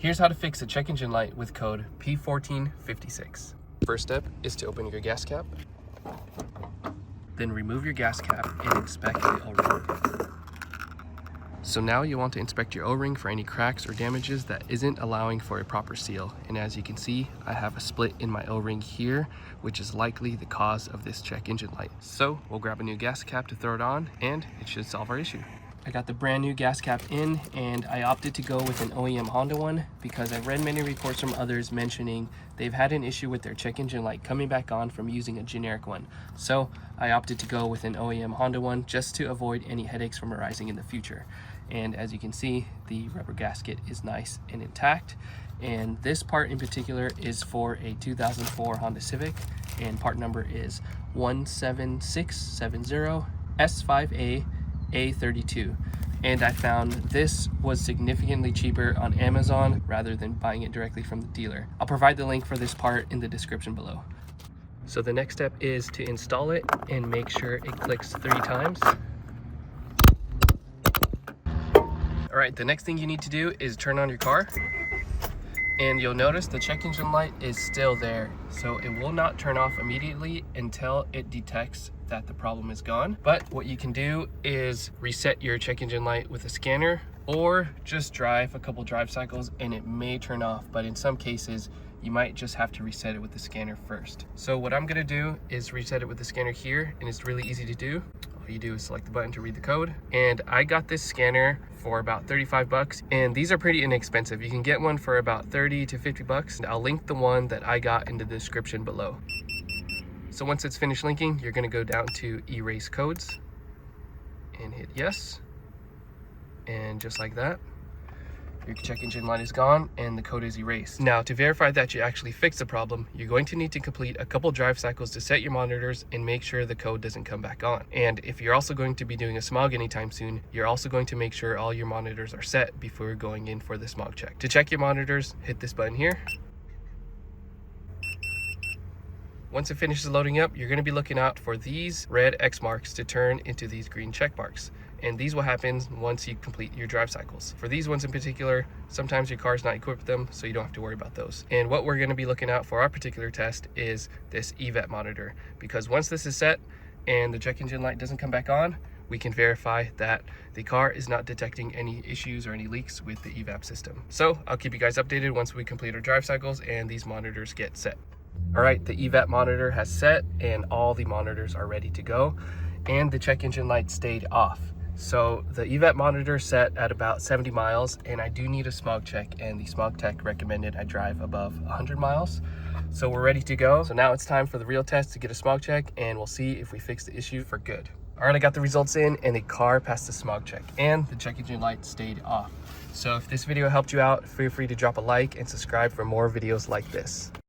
Here's how to fix a check engine light with code P1456. First step is to open your gas cap. Then remove your gas cap and inspect the O-ring. So now you want to inspect your O-ring for any cracks or damages that isn't allowing for a proper seal. And as you can see, I have a split in my O-ring here, which is likely the cause of this check engine light. So we'll grab a new gas cap to throw it on and it should solve our issue. I got the brand new gas cap in, and I opted to go with an OEM Honda one because I've read many reports from others mentioning they've had an issue with their check engine light coming back on from using a generic one. So I opted to go with an OEM Honda one just to avoid any headaches from arising in the future. And as you can see, the rubber gasket is nice and intact. And this part in particular is for a 2004 Honda Civic, and part number is 17670 S5A A32, and I found this was significantly cheaper on Amazon rather than buying it directly from the dealer. I'll provide the link for this part in the description below. So the next step is to install it and make sure it clicks 3 times. All right, the next thing you need to do is turn on your car, and you'll notice the check engine light is still there, so it will not turn off immediately until it detects that the problem is gone. But what you can do is reset your check engine light with a scanner, or just drive a couple drive cycles and it may turn off, but in some cases you might just have to reset it with the scanner first. So what I'm gonna do is reset it with the scanner here, and it's really easy to do. All you do is select the button to read the code. And I got this scanner for about 35 bucks, and these are pretty inexpensive. You can get one for about 30 to 50 bucks. And I'll link the one that I got in the description below. So once it's finished linking, you're gonna go down to erase codes and hit yes. And just like that, your check engine light is gone and the code is erased. Now, to verify that you actually fixed the problem, you're going to need to complete a couple drive cycles to set your monitors and make sure the code doesn't come back on. And if you're also going to be doing a SMOG anytime soon, you're also going to make sure all your monitors are set before going in for the SMOG check. To check your monitors, hit this button here. Once it finishes loading up, you're going to be looking out for these red X marks to turn into these green check marks. And these will happen once you complete your drive cycles. For these ones in particular, sometimes your car's not equipped with them, so you don't have to worry about those. And what we're going to be looking out for our particular test is this EVAP monitor, because once this is set and the check engine light doesn't come back on, we can verify that the car is not detecting any issues or any leaks with the EVAP system. So I'll keep you guys updated once we complete our drive cycles and these monitors get set. All right, the EVAP monitor has set and all the monitors are ready to go, and the check engine light stayed off. So the EVAP monitor set at about 70 miles, and I do need a SMOG check, and the SMOG tech recommended I drive above 100 miles. So we're ready to go. So now it's time for the real test to get a SMOG check, and we'll see if we fix the issue for good. All right, I got the results in, and the car passed the SMOG check, and the check engine light stayed off. So if this video helped you out, feel free to drop a like and subscribe for more videos like this.